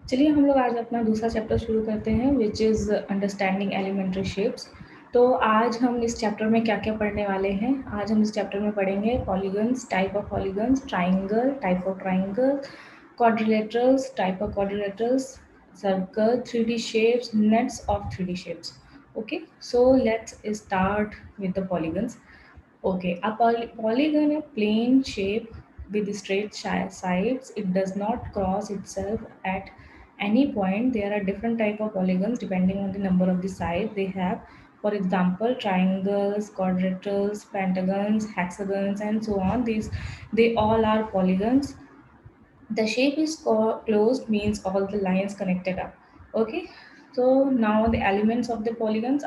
चलिए हम लोग आज अपना दूसरा चैप्टर शुरू करते हैं which is understanding elementary shapes. तो आज हम इस चैप्टर में क्या क्या पढ़ने वाले हैं। आज हम इस चैप्टर में पढ़ेंगे polygons, type of polygons, triangle, type of triangle, quadrilaterals, type of quadrilaterals, circle, 3D shapes, nets of 3D shapes. Okay, so let's start with the polygons. Okay, a polygon a plane shape with straight sides. It does not cross itself at any point. There are different type of polygons depending on the number of the sides they have. For example, triangles, quadrilaterals, pentagons, hexagons, and so on. These they all are polygons. The shape is closed means all the lines connected up. Okay, so now the elements of the polygons,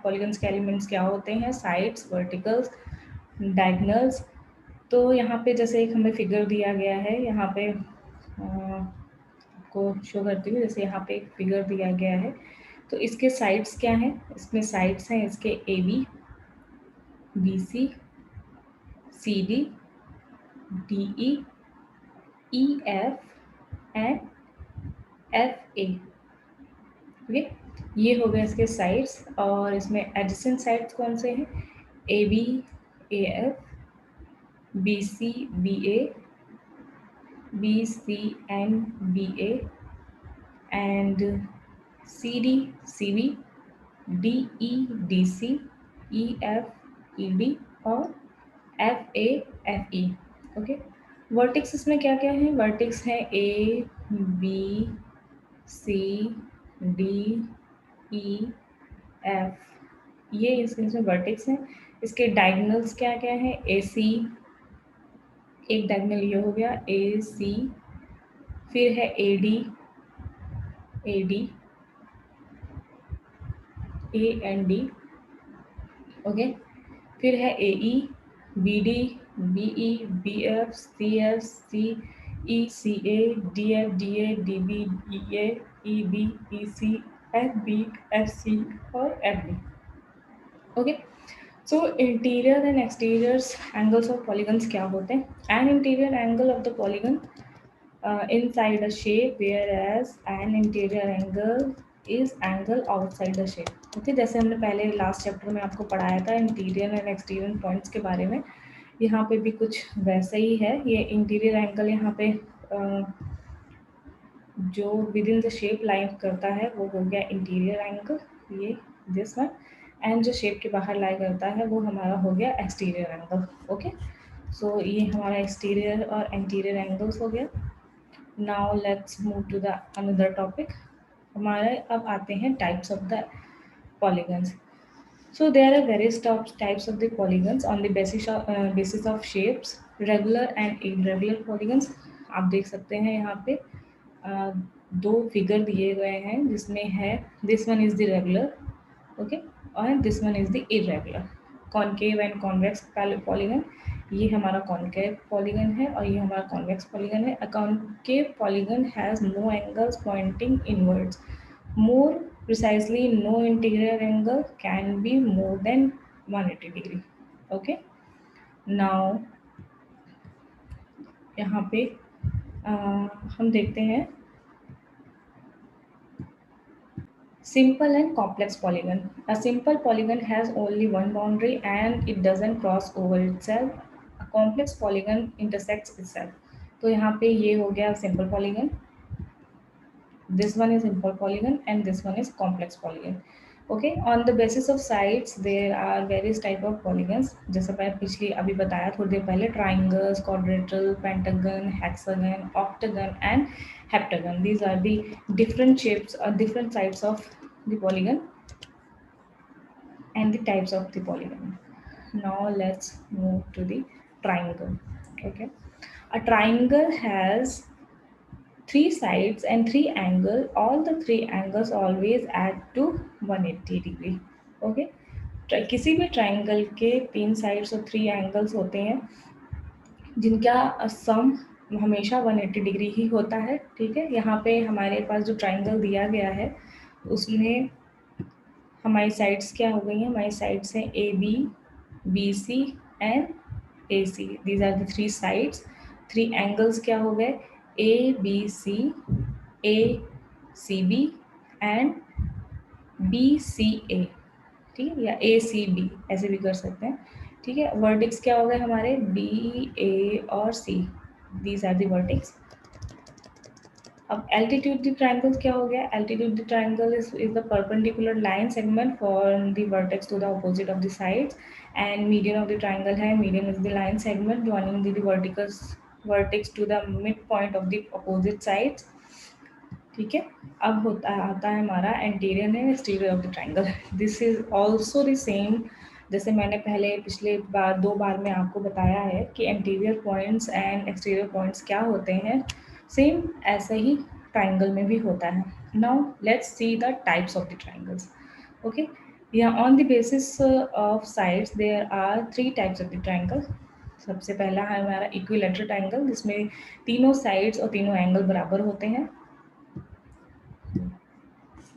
polygons के elements क्या होते हैं? Sides, verticals, diagonals. तो यहाँ पे जैसे एक हमें फिगर दिया गया है, यहाँ पे आपको शो करती हूँ। जैसे यहाँ पे एक फिगर दिया गया है, तो इसके साइड्स क्या हैं? इसमें साइड्स हैं इसके A B, B C, C D, D E, E F and F A. Okay, ये हो गए इसके साइड्स। और इसमें एडजेसेंट साइड्स कौन से हैं? A B A F, B C B A, B C and B A, and C D C B, D E D C, E F E D और F F E. Okay, vertex इसमें क्या क्या है? Vertex है A B C D E F, ये इसमें vertex हैं। इसके डायगोनल्स क्या क्या है? ए सी, एक डायगोनल ये हो गया ए सी, फिर है A D A and D. Okay, फिर है A E, B D, B E, B F, C C A, D A, D B, E B, E C, F B, F C और F D. Okay, so interior and exterior angles of polygons क्या होते हैं? An interior angle of the polygon inside a shape, whereas an interior angle is angle outside the shape. Okay, जैसे हमने पहले last chapter में आपको पढ़ाया था इंटीरियर एंड एक्सटीरियर पॉइंट्स के बारे में, यहाँ पे भी कुछ वैसे ही है। ये इंटीरियर एंगल यहाँ पे जो with in the shape line करता है वो हो गया इंटीरियर एंगल, ये दिस वन। एंड जो शेप के बाहर लाई करता है वो हमारा हो गया एक्सटीरियर एंगल। ओके, सो ये हमारा एक्सटीरियर और इंटीरियर एंगल्स हो गया। Now let's move to the another topic. हमारे अब आते हैं types of the polygons. So there are various types of the polygons on the basis of shapes, regular and irregular polygons. आप देख सकते हैं यहाँ पे दो फिगर दिए गए हैं जिसमें है this one is the regular, okay, और this one is the irregular. Concave and convex polygon, ये हमारा कॉनकेव पॉलीगन है और ये हमारा कॉन्वेक्स पॉलीगन है। A concave polygon has no angles pointing inwards. More precisely, no interior angle can be more than 180 degree. Okay, now यहाँ पे हम देखते हैं simple and complex polygon. A simple polygon has only one boundary and it doesn't cross over itself. A complex polygon intersects itself. तो यहाँ पे ये हो गया simple polygon, this one is simple polygon and this one is complex polygon. Okay, on the basis of sides there are various type of polygons. जैसे मैं पिछली अभी बताया थोड़ी देर पहले, triangles, quadrilateral, pentagon, hexagon, octagon and heptagon. These are the different shapes or different sides of the polygon and the types of the polygon. Now let's move to the triangle. Okay, a triangle has three sides and three angles. All the three angles always add to 180 degree. Okay, किसी भी triangle के तीन sides और three angles होते हैं जिनका सम हमेशा 180 degree ही होता है। ठीक है, यहाँ पे हमारे पास जो ट्राइंगल दिया गया है उसमें हमारी साइड्स क्या हो गई हैं? हमारी साइड्स हैं A B, B C and A C. These are the three sides. Three angles क्या हो गए? A B C, A CB and BCA, ठीक है, या ACB ऐसे भी कर सकते हैं, ठीक है। वर्टेक्स क्या हो गए हमारे, BA और C, these are the vertex. अब एल्टीट्यूड ट्रायंगल क्या हो गया, altitude triangle is the perpendicular line segment for the vertex to the opposite of the sides, and median of the triangle है, median is the line segment joining the verticals vertex to the mid point of the opposite sides, ठीक है। अब होता आता है हमारा anterior and exterior of the triangle. This is also the same, जैसे मैंने पहले पिछले बार 2 बार में आपको बताया है कि anterior points and exterior points क्या होते हैं, सेम ऐसा ही ट्रायंगल में भी होता है। Now let's see the types of the triangles, okay. या on the basis of sides there are 3 types of the triangle. सबसे पहला है हमारा इक्विलेटरल ट्रायंगल, जिसमें तीनों साइड्स और तीनों एंगल बराबर होते हैं।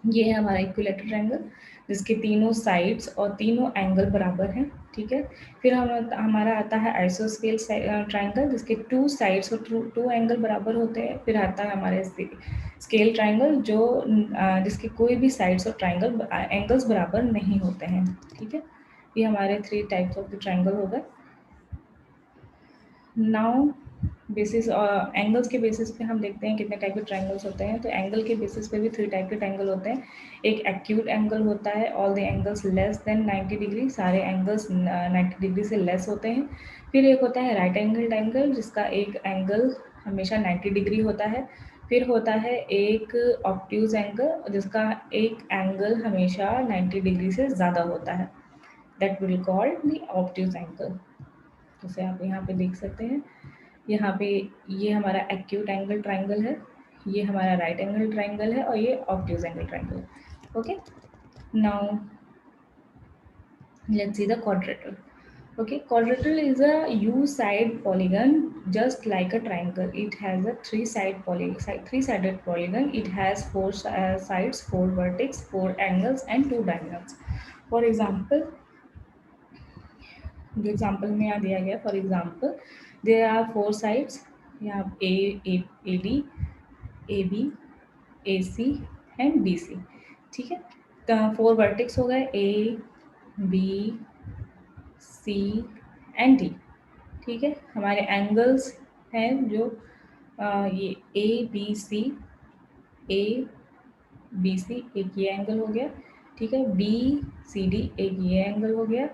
ये है हमारा इक्विलेटरल ट्रायंगल, जिसके तीनों साइड्स और तीनों एंगल बराबर हैं, ठीक है। फिर हमारा आता है आइसोस्केल ट्रायंगल, जिसके 2 साइड्स और 2 एंगल बराबर होते हैं। फिर आता है हमारे स्केल ट्रायंगल, जो जिसके कोई भी साइड्स और ट्रायंगल एंगल्स बराबर नहीं होते हैं, ठीक है। ये हमारे 3 टाइप्स ऑफ द ट्रायंगल हो गए। नाउ बेसिस एंगल्स के बेसिस पे हम देखते हैं कितने टाइप के ट्रायंगल्स होते हैं। तो एंगल के बेसिस पे भी 3 टाइप के ट्रायंगल होते हैं। एक एक्यूट एंगल होता है, all the angles less than 90 degree, सारे एंगल्स 90 डिग्री से लेस होते हैं। फिर एक होता है राइट एंगल ट्रायंगल, जिसका एक एंगल हमेशा 90 डिग्री होता है। फिर होता है एक ऑब्ट्यूज एंगल, जिसका एक एंगल हमेशा 90 डिग्री से ज़्यादा होता है, that will called the obtuse angle. जैसे आप यहाँ पे देख सकते हैं, यहाँ पे ये हमारा एक्यूट एंगल ट्रायंगल है, ये हमारा राइट एंगल ट्रायंगल है, और ये ऑब्ट्यूज एंगल ट्रायंगल है, okay. Now let's see the quadrilateral. Okay, quadrilateral is a U-side polygon, just like a triangle. It has a three-sided polygon. It has 4 sides, 4 vertex, 4 angles, and 2 diagonals. For example, जो example में यहाँ दिया गया, for example there are 4 sides, यहाँ A D, A B, A C and B C, ठीक है। तो 4 vertex हो गए, A B C and D, ठीक है। हमारे एंगल्स हैं जो ये ए बी सी, ए बी सी एक ये एंगल हो गया, ठीक है। बी सी डी एक ये एंगल हो गया,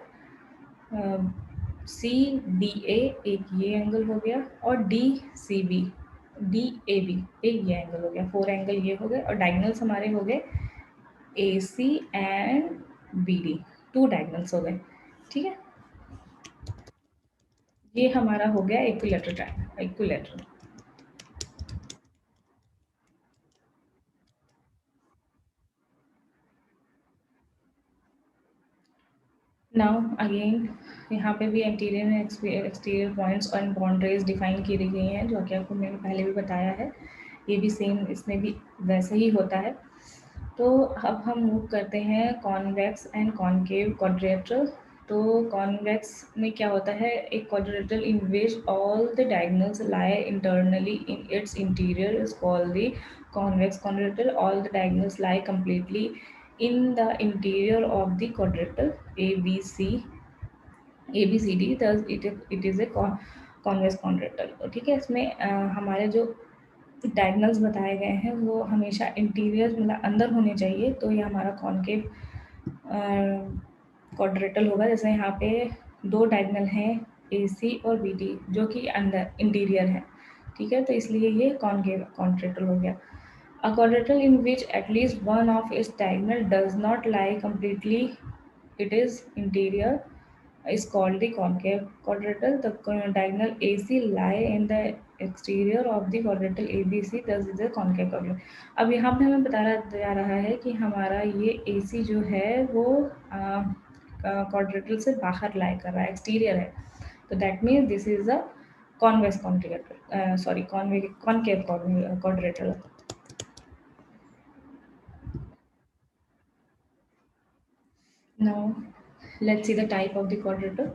सी डी ए एक ये एंगल हो गया, और D C B, D A B एक ये एंगल हो गया। 4 एंगल ये हो गए, और डायगनल्स हमारे हो गए ए C and B D, 2 diagonals हो गए, ठीक है। ये हमारा हो गया इक्विलेटरल इक्विलेटरल। नाउ अगेन यहाँ पे भी इंटीरियर एंड एक्सटीरियर पॉइंट्स और बाउंड्रीज डिफाइन की गई हैं, जो कि आपको मैंने पहले भी बताया है। ये भी सेम इसमें भी वैसे ही होता है। तो अब हम मूव करते हैं कॉन्वेक्स एंड कॉनकेव क्वाड्रेटल। तो कॉन्वेक्स में क्या होता है, एक quadrilateral in which all the diagonals lie internally in its interior is called the convex quadrilateral. All the diagonals lie completely in the interior of the quadrilateral ABCD, thus it is a convex quadrilateral, ठीक है। इसमें हमारे जो diagonals बताए गए हैं वो हमेशा इंटीरियर मतलब अंदर होने चाहिए, तो ये हमारा कॉनकेव क्वाड्रेटल होगा। जैसे यहाँ पे 2 डायगनल हैं ए सी और बी डी, जो कि अंदर इंटीरियर है, ठीक है। तो इसलिए ये कॉनकेव क्वाड्रेटल हो गया। A quadrilateral in which at least one of its diagonal does not lie completely it is interior is called the concave quadrilateral. The diagonal AC lie in the exterior of the quadrilateral ABC, thus is a concave quadrilateral. अब यहाँ पे हमें बताया जा रहा है कि हमारा ये AC जो है वो quadrilateral से बाहर लाई कर रहा है, एक्सटीरियर है, तो that means this is a convex quadrilateral, sorry concave quadrilateral. Now let's see the type of the quadrilateral.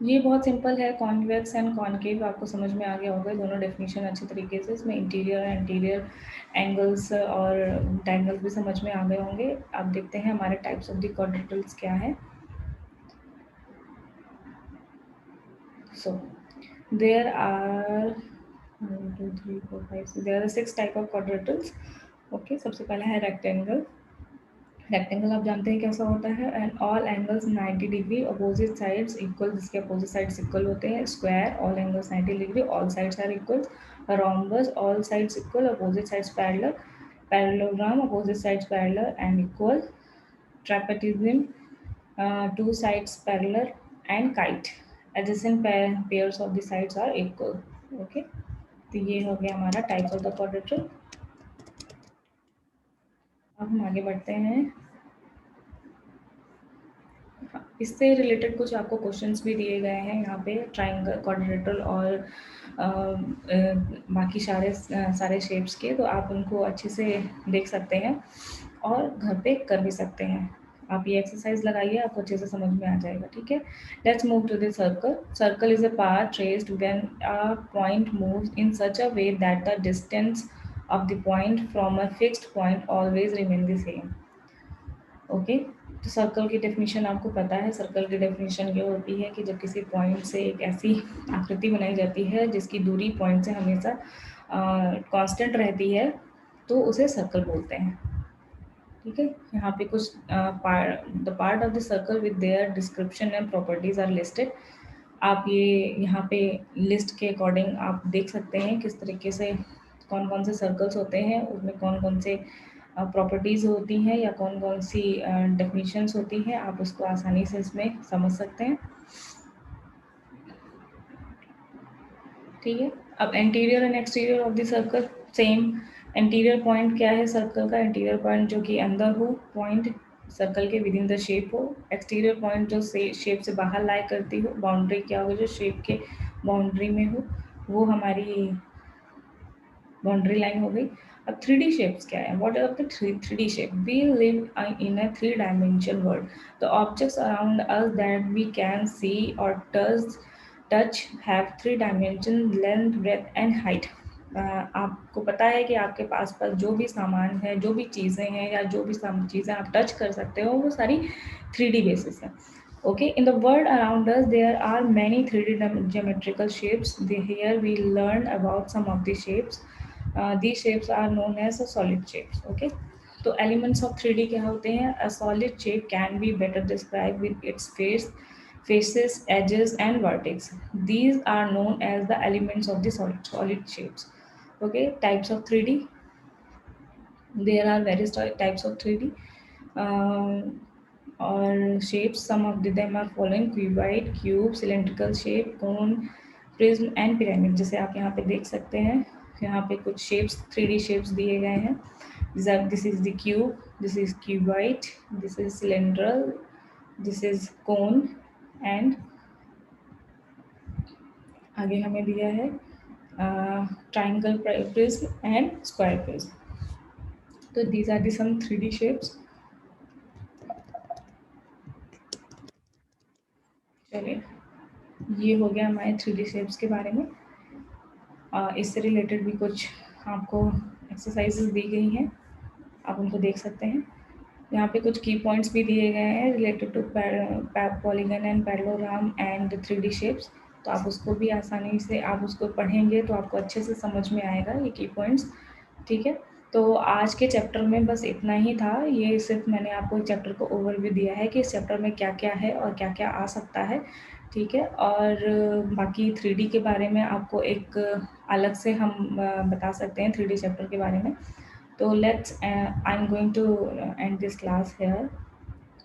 ये बहुत सिंपल है, कॉन्वेक्स एंड कॉनकेव आपको समझ में आ गया होगा दोनों डेफिनेशन अच्छे तरीके से। इसमें इंटीरियर एंटीरियर एंगल्स और डायगोनल्स भी समझ में आ गए होंगे। अब देखते हैं हमारे टाइप्स ऑफ द क्वाड्रेटल्स क्या है। So there are 1 2 3 4 5 6 there are 6 type of quadrilaterals. Okay, सबसे पहला है रेक्टेंगल। रेक्टेंगल आप जानते हैं कैसा होता है, and all angles 90 degree, opposite sides equal, जिसके अपोजिट साइड्स इक्वल होते हैं। Square, all angles 90 degree, all sides are equal. Rhombus, all sides equal, opposite sides parallel. Parallelogram, opposite sides parallel and equal. Trapezium, two sides parallel and kite, adjacent pairs of the sides are equal. Okay, तो ये हो गया हमारा types of the क्वाड्रेटर। अब हम आगे बढ़ते हैं। इससे रिलेटेड कुछ आपको क्वेश्चंस भी दिए गए हैं यहाँ पे, ट्राइंगल, क्वाड्रिलेटरल और बाकी सारे शेप्स के, तो आप उनको अच्छे से देख सकते हैं और घर पे कर भी सकते हैं। आप ये एक्सरसाइज लगाइए, आपको अच्छे से समझ में आ जाएगा। ठीक है, let's move to the circle. Circle is a path traced when a point moves in such a way that the distance of the point from a fixed point always remain the same। Okay, तो circle की definition आपको पता है। Circle की definition ये होती है कि जब किसी पॉइंट से एक ऐसी आकृति बनाई जाती है जिसकी दूरी पॉइंट से हमेशा कांस्टेंट रहती है, तो उसे सर्कल बोलते हैं। ठीक है, यहाँ पे कुछ the part of the circle with their description and properties are listed. आप ये यहाँ पे लिस्ट के अकॉर्डिंग आप देख सकते हैं किस तरीके से कौन कौन से सर्कल्स होते हैं, उसमें कौन कौन से प्रॉपर्टीज़ होती हैं या कौन कौन सी डेफिनेशंस होती हैं, आप उसको आसानी से इसमें समझ सकते हैं। ठीक है, अब anterior and exterior of the circle same. Anterior point क्या है सर्कल का? एंटीरियर पॉइंट जो कि अंदर हो, पॉइंट सर्कल के विद इन द शेप हो। एक्सटीरियर पॉइंट जो शेप से बाहर लाई करती हो। बाउंड्री क्या हो? जो शेप के बाउंड्री में हो, वो हमारी बाउंड्री लाइन हो गई। अब 3D शेप्स क्या है? What are the 3D shape? We live in a 3 dimension world. The objects around us that we can see और touch have 3 dimension, length, breadth and height. आपको पता है कि आपके पास जो भी सामान है, जो भी चीज़ें हैं या जो भी चीज़ें आप टच कर सकते हो, वो सारी 3D बेसिस है। Okay, in the world around us, there are many 3D geometrical shapes. Here we learn about some of the shapes. These shapes are known as solid shapes. Okay, तो elements of 3D क्या होते हैं? A solid shape can be better described with its faces, edges, and vertex. These are known as the elements of the solid shapes. Okay, types of 3D. There are various types of 3D. और shapes, some of them are following: cuboid, cube, cylindrical shape, cone, prism and pyramid। जैसे आप यहाँ पे देख सकते हैं, यहाँ पे कुछ shapes, 3D shapes दिए गए हैं। This is the cube, this is cuboid, this is cylindrical, this is cone and आगे हमें दिया है triangle prism and square prism। तो these are the some 3D shapes। चलिए, ये हो गया हमारे 3D शेप्स के बारे में। इससे रिलेटेड भी कुछ आपको एक्सरसाइजेस दी गई हैं, आप उनको देख सकते हैं। यहाँ पे कुछ की पॉइंट्स भी दिए गए हैं related to polygon and parallelogram and 3D shapes. तो आप उसको भी आसानी से आप उसको पढ़ेंगे तो आपको अच्छे से समझ में आएगा ये की पॉइंट्स। ठीक है, तो आज के चैप्टर में बस इतना ही था। ये सिर्फ मैंने आपको चैप्टर को ओवरव्यू दिया है कि इस चैप्टर में क्या क्या है और क्या क्या आ सकता है। ठीक है, और बाकी 3D के बारे में आपको एक अलग से हम बता सकते हैं 3D चैप्टर के बारे में। तो let's I am going to end this class here,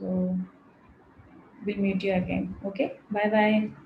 तो we'll meet you again। Okay, bye bye।